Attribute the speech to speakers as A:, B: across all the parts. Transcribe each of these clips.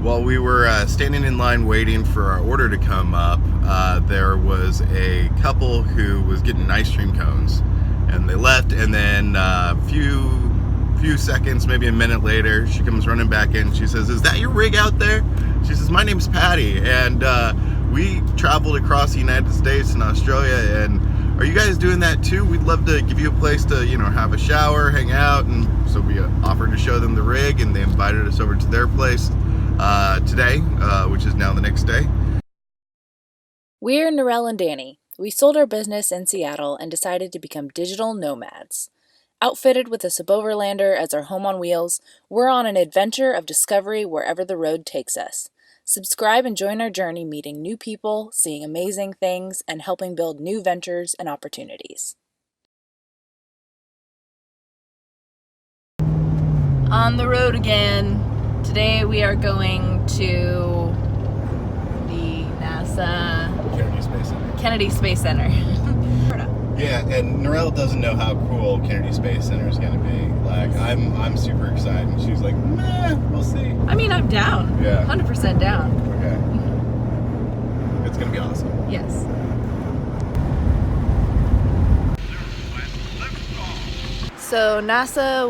A: While we were standing in line waiting for our order to come up, there was a couple who was getting ice cream cones, and they left, and then a few seconds, maybe a minute later, she comes running back in. She says, "Is that your rig out there?" She says, "My name's Patty, and we traveled across the United States and Australia, and are you guys doing that too? We'd love to give you a place to, have a shower, hang out." And so we offered to show them the rig, and they invited us over to their place today, which is now the next day.
B: We're Norelle and Danny. We sold our business in Seattle and decided to become digital nomads. Outfitted with a suboverlander as our home on wheels, we're on an adventure of discovery wherever the road takes us. Subscribe and join our journey meeting new people, seeing amazing things, and helping build new ventures and opportunities. On the road again. Today we are going to the NASA Kennedy Space Center.
A: Yeah, and Norelle doesn't know how cool Kennedy Space Center is going to be. Like, I'm super excited, and she's like, "Meh, we'll see."
B: I mean, I'm down.
A: Yeah.
B: 100% down.
A: Okay. It's going to be awesome.
B: Yes. So NASA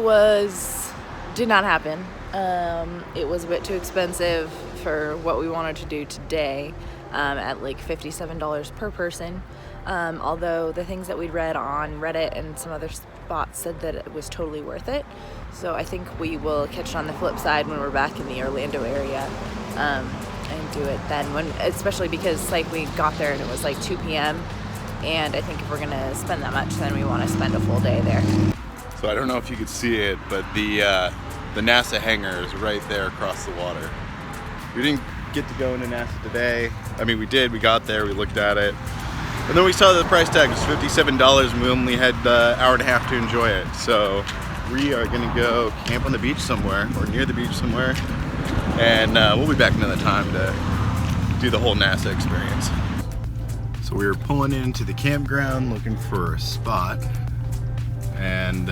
B: did not happen. It was a bit too expensive for what we wanted to do today, at like $57 per person. Although the things that we'd read on Reddit and some other spots said that it was totally worth it. So I think we will catch it on the flip side when we're back in the Orlando area, and do it then, especially because like we got there and it was like 2 p.m. and I think if we're gonna spend that much, then we want to spend a full day there.
A: So I don't know if you could see it, but the NASA hangar is right there across the water. We didn't get to go into NASA today. I mean, we did. We got there. We looked at it. And then we saw that the price tag was $57 and we only had an hour and a half to enjoy it. So we are going to go camp on the beach somewhere or near the beach somewhere. And we'll be back another time to do the whole NASA experience. So we were pulling into the campground looking for a spot. And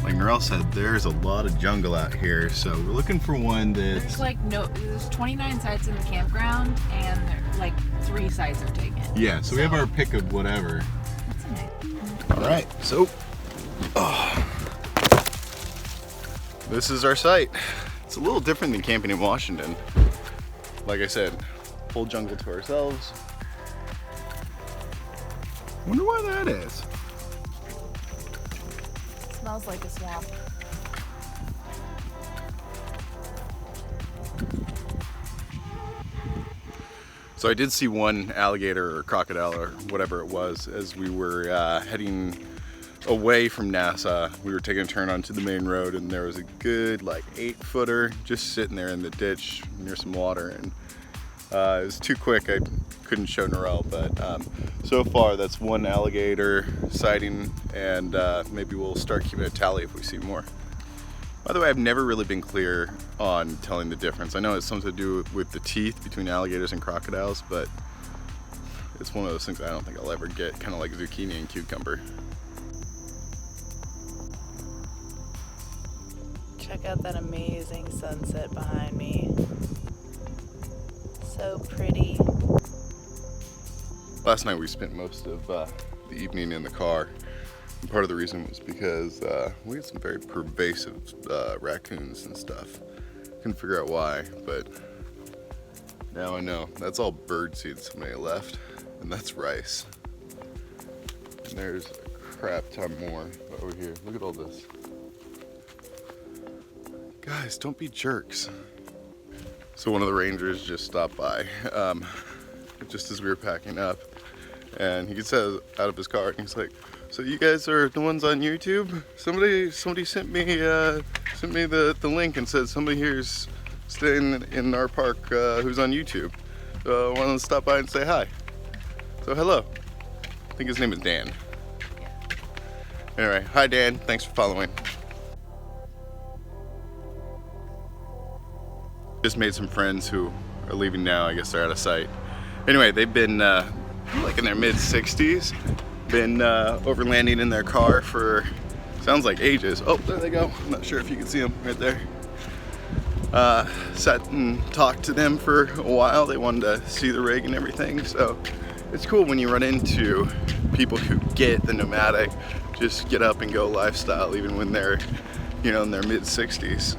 A: like Norelle said, there's a lot of jungle out here. So we're looking for one that's...
B: There's 29 sites in the campground and like 3 sites are taken.
A: Yeah, so we have our pick of whatever.
B: That's nice.
A: All right, so this is our site. It's a little different than camping in Washington. Like I said, full jungle to ourselves. Wonder why that is.
B: Smells like a swamp.
A: So I did see one alligator or crocodile or whatever it was as we were heading away from NASA. We were taking a turn onto the main road, and there was a good like 8-footer just sitting there in the ditch near some water, and it was too quick. I couldn't show Norelle, but so far that's one alligator sighting, and maybe we'll start keeping a tally if we see more. By the way, I've never really been clear on telling the difference. I know it's something to do with the teeth between alligators and crocodiles, but it's one of those things I don't think I'll ever get, kind of like zucchini and cucumber.
B: Check out that amazing sunset behind me. So pretty.
A: Last night we spent most of the evening in the car. And part of the reason was because we had some very pervasive raccoons and stuff. Couldn't figure out why, but now I know. That's all bird seed somebody left, and that's rice. And there's a crap ton more over here. Look at all this. Guys, don't be jerks. So one of the rangers just stopped by just as we were packing up, and he gets out of his car and he's like, "So you guys are the ones on YouTube? Somebody sent me the link and said somebody here's staying in our park who's on YouTube. So I wanted to stop by and say hi. So hello." I think his name is Dan. Anyway, hi Dan, thanks for following. Just made some friends who are leaving now. I guess they're out of sight. Anyway, they've been like in their mid-60s. Been overlanding in their car for, sounds like ages. Oh, there they go. I'm not sure if you can see them right there. Sat and talked to them for a while. They wanted to see the rig and everything, so it's cool when you run into people who get the nomadic, just get up and go lifestyle, even when they're, you know, in their mid-60s.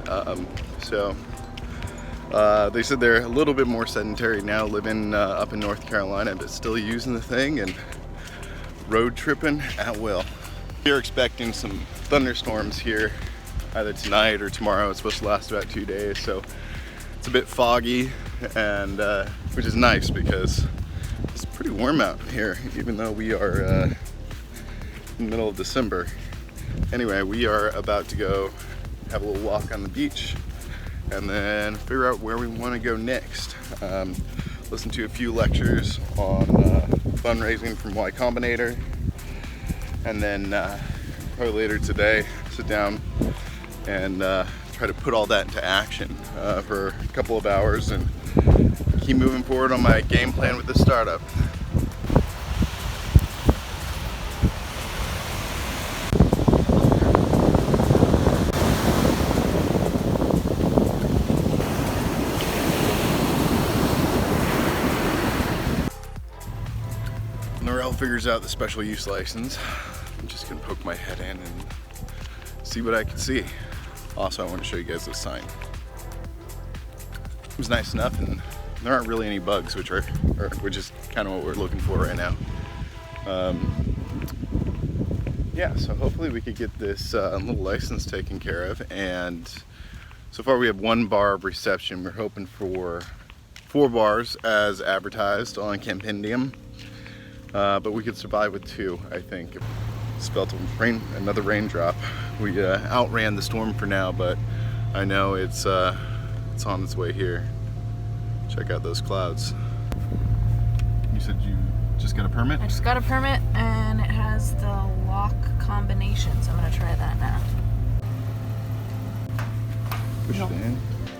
A: They said they're a little bit more sedentary now, living up in North Carolina, but still using the thing and road tripping at will. We're expecting some thunderstorms here either tonight or tomorrow. It's supposed to last about 2 days, so it's a bit foggy, and which is nice because it's pretty warm out here, even though we are in the middle of December. Anyway, we are about to go have a little walk on the beach and then figure out where we want to go next. Listen to a few lectures on fundraising from Y Combinator, and then probably later today sit down and try to put all that into action for a couple of hours and keep moving forward on my game plan with the startup. Norelle figures out the special use license. I'm just gonna poke my head in and see what I can see. Also, I want to show you guys this sign. It was nice enough, and there aren't really any bugs, which is kind of what we're looking for right now. Yeah, so hopefully we could get this little license taken care of. And so far we have 1 bar of reception. We're hoping for 4 bars as advertised on Campendium. But we could survive with 2, I think. Spelt another raindrop. We outran the storm for now, but I know it's on its way here. Check out those clouds. You said you just got a permit?
B: I just got a permit, and it has the lock combination, so I'm gonna try that now.
A: Push it in.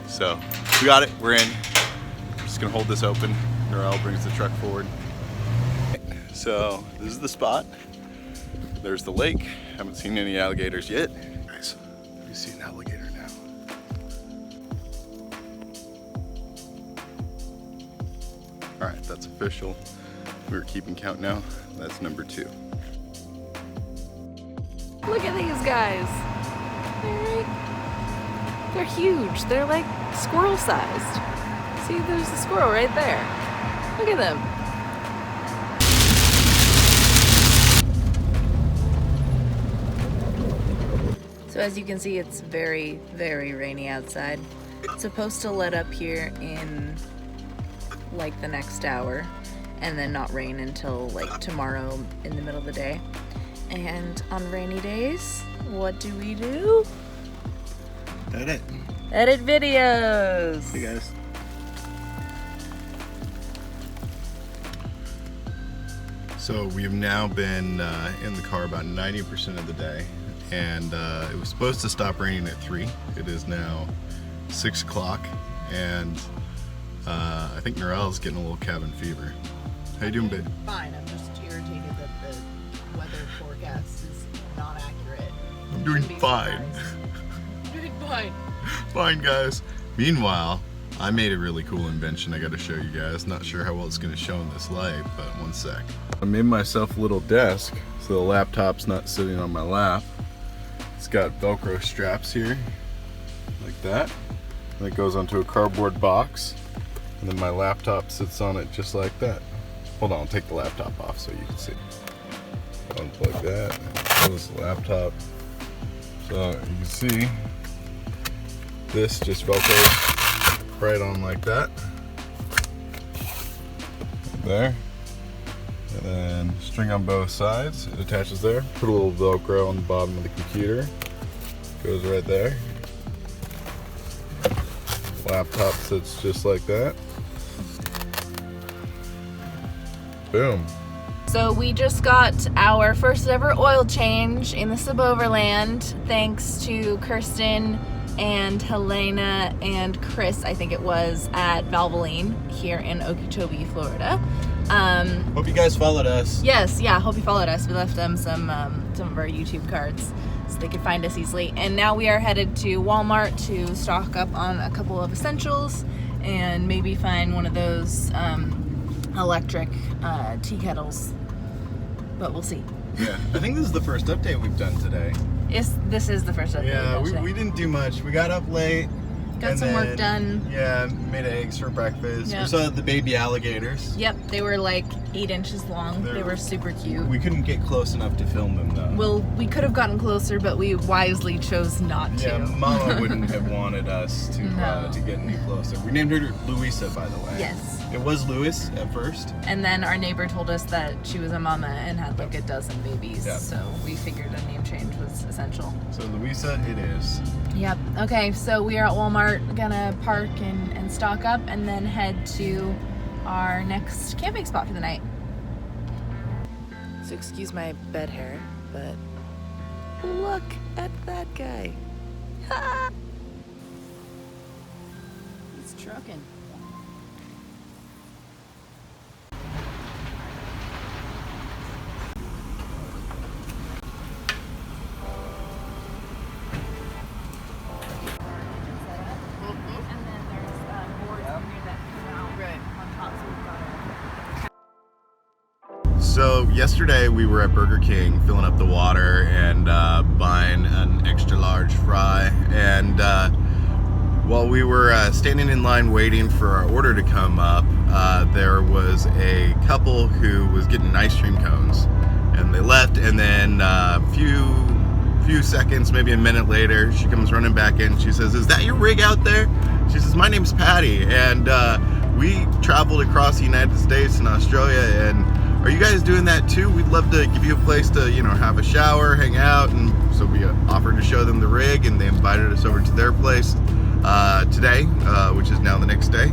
A: So we got it. We're in. I'm just gonna hold this open. Norelle brings the truck forward. So this is the spot. There's the lake. Haven't seen any alligators yet. Guys, we see an alligator now. All right, that's official. We're keeping count now. That's number 2.
B: Look at these guys. They're huge. They're like squirrel sized. See, there's a squirrel right there. Look at them. So as you can see, it's very, very rainy outside. It's supposed to let up here in like the next hour and then not rain until like tomorrow in the middle of the day. And on rainy days, what do?
A: Edit.
B: Edit videos.
A: Hey guys. So we have now been in the car about 90% of the day. And it was supposed to stop raining at 3. It is now 6 o'clock, and I think Norelle's getting a little cabin fever. How you doing, babe?
B: Fine, I'm just irritated that the weather forecast is not accurate.
A: I'm doing fine.
B: I'm doing fine.
A: Fine, guys. Meanwhile, I made a really cool invention I gotta show you guys. Not sure how well it's gonna show in this light, but one sec. I made myself a little desk so the laptop's not sitting on my lap. It's got Velcro straps here, like that. And it goes onto a cardboard box, and then my laptop sits on it just like that. Hold on, I'll take the laptop off so you can see. Unplug that, close the laptop. So you can see, this just Velcros right on like that. There. And then string on both sides, it attaches there. Put a little Velcro on the bottom of the computer. Goes right there. Laptop sits just like that. Boom.
B: So we just got our first ever oil change in the suboverland, thanks to Kirsten and Helena and Chris, I think it was, at Valvoline here in Okeechobee, Florida.
A: Hope you guys followed us.
B: Yes, yeah, hope you followed us. We left them some of our YouTube cards. so they could find us easily. And now we are headed to Walmart to stock up on a couple of essentials and maybe find one of those electric tea kettles, but we'll see.
A: Yeah, I think this is the first update we've done today.
B: This is the first update.
A: Yeah, we didn't do much. We got up late.
B: Got some work done.
A: Yeah, made eggs for breakfast.
B: Yep.
A: We saw the baby alligators.
B: Yep, they were like 8 inches long. They were super cute.
A: We couldn't get close enough to film them though.
B: Well, we could have gotten closer, but we wisely chose not to.
A: Yeah, Mama wouldn't have wanted us to get any closer. We named her Louisa, by the way.
B: Yes.
A: It was Louis at first.
B: And then our neighbor told us that she was a mama and had like a dozen babies.
A: Yep.
B: So we figured a name change was essential.
A: So Louisa it is.
B: Yep. Okay, so we are at Walmart, gonna park and stock up and then head to our next camping spot for the night. So excuse my bed hair, but look at that guy. He's trucking.
A: So yesterday we were at Burger King filling up the water and buying an extra large fry, and while we were standing in line waiting for our order to come up, there was a couple who was getting ice cream cones, and they left, and then a few seconds, maybe a minute later, she comes running back in. She says, "Is that your rig out there?" She says, "My name's Patty, and we traveled across the United States and Australia, and are you guys doing that too? We'd love to give you a place to, have a shower, hang out." And so we offered to show them the rig, and they invited us over to their place today, which is now the next day.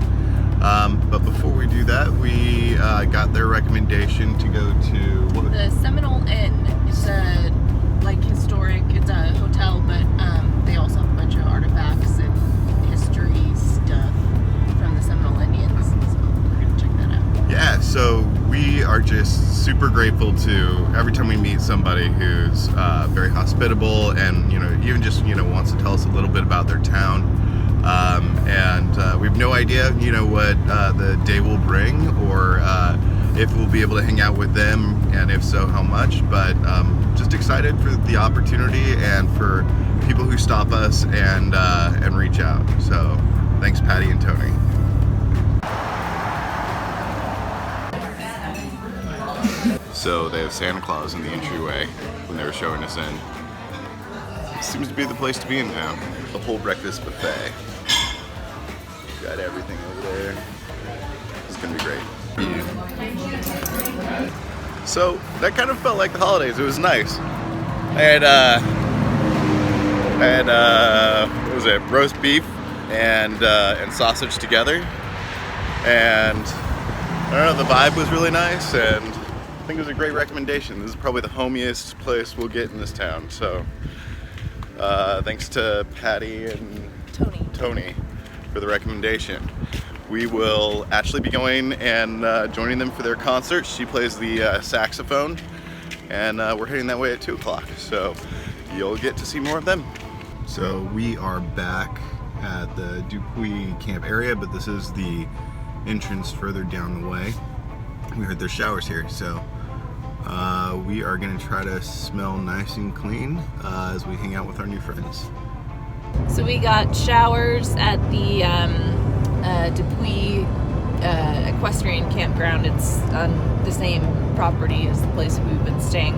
A: But before we do that, we got their recommendation to go to
B: the Seminole Inn. It's a historic. It's a hotel, but they also have a bunch of artifacts and history stuff from the Seminole Indians. So we're gonna check that out.
A: Yeah, so we are just super grateful to every time we meet somebody who's very hospitable and even just wants to tell us a little bit about their town. And we have no idea what the day will bring, or if we'll be able to hang out with them, and if so, how much. But just excited for the opportunity and for people who stop us and reach out. So thanks, Patty and Tony. So they have Santa Claus in the entryway when they were showing us in. Seems to be the place to be in town. The whole breakfast buffet. Got everything over there. It's gonna be great. So that kind of felt like the holidays. It was nice. I had what was it? Roast beef and sausage together, and I don't know. The vibe was really nice, and I think it was a great recommendation. This is probably the homiest place we'll get in this town. So thanks to Patty and Tony for the recommendation. We will actually be going and joining them for their concert. She plays the saxophone, and we're heading that way at 2 o'clock. So you'll get to see more of them. So we are back at the Dupuis camp area, but this is the entrance further down the way. We heard there's showers here, so we are gonna try to smell nice and clean as we hang out with our new friends.
B: So we got showers at the Dupuis equestrian campground. It's on the same property as the place we've been staying.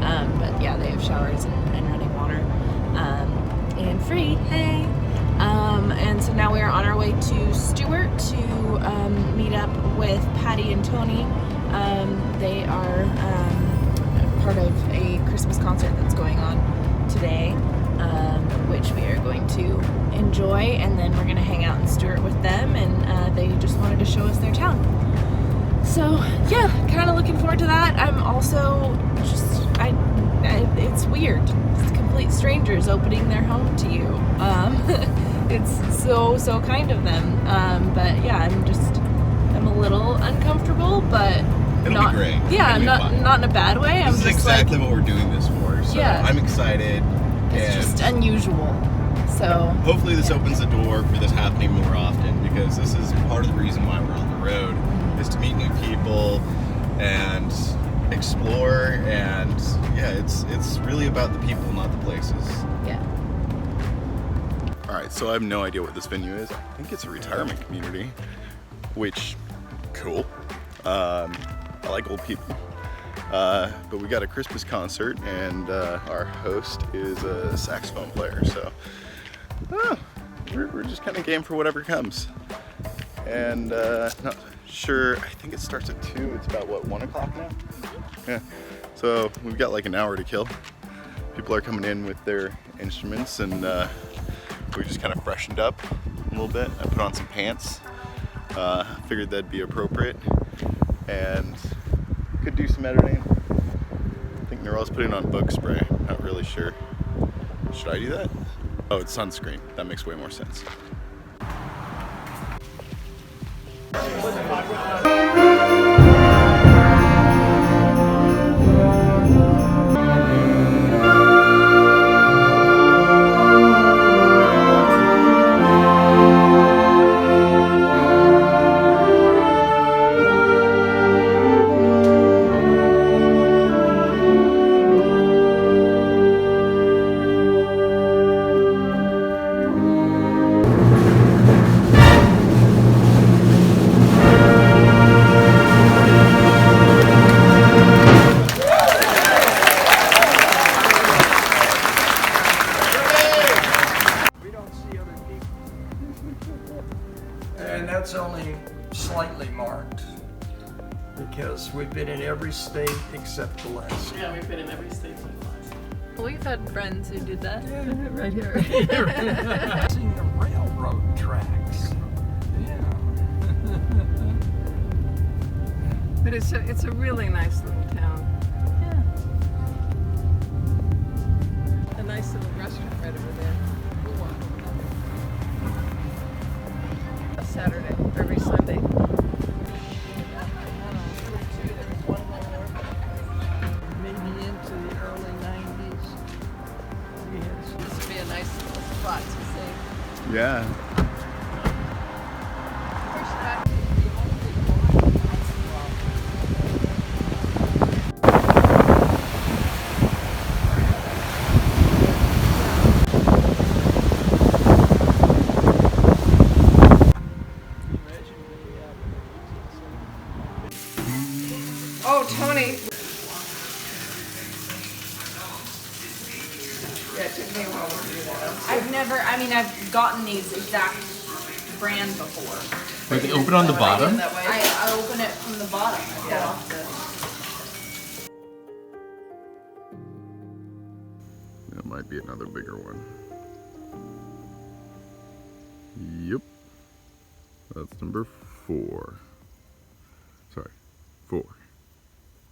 B: But yeah, they have showers and running water and free. Hey. And so now we are on our way to Stewart to meet up with Patty and Tony. They are part of a Christmas concert that's going on today, which we are going to enjoy, and then we're going to hang out in Stewart with them, and they just wanted to show us their town. So yeah, kind of looking forward to that. I'm also just, it's weird. It's complete strangers opening their home to you. It's so kind of them. But yeah, I'm a little uncomfortable, but
A: It'll be great.
B: Yeah, not in a bad way.
A: This is exactly what we're doing this for. So
B: yeah.
A: I'm excited.
B: It's just unusual. So
A: hopefully this opens the door for this happening more often, because this is part of the reason why we're on the road, is to meet new people and explore, and yeah, it's really about the people, not the places.
B: Yeah.
A: All right, so I have no idea what this venue is. I think it's a retirement community, which, cool. I like old people. But we got a Christmas concert, and our host is a saxophone player, so we're just kind of game for whatever comes. And not sure, I think it starts at 2. It's about, what, 1 o'clock now? Yeah, so we've got like an hour to kill. People are coming in with their instruments, and we just kind of freshened up a little bit. I put on some pants. Figured that'd be appropriate, and could do some editing. I think Norelle's putting on bug spray. Not really sure. Should I do that? Oh, it's sunscreen. That makes way more sense.
C: And that's only slightly marked, because we've been in every state except Alaska.
D: Yeah, we've been in every state so far.
B: We've had friends who did that.
C: Yeah, right here. Seeing the railroad tracks. Yeah.
D: But it's a really nice little town.
B: Yeah.
D: A nice little restaurant right over there. We'll walk over there. A Saturday, every Sunday. Maybe into the early 90s. Yes. This would be a nice little spot to see.
A: Yeah.
D: Oh, Tony. Yeah, it took me a while to do that.
B: I've gotten these exact brand before.
E: Wait, they open on the bottom?
D: That way.
B: I open it from the bottom. I get off the...
A: That might be another bigger one. Yep. That's number 4. Sorry, 4.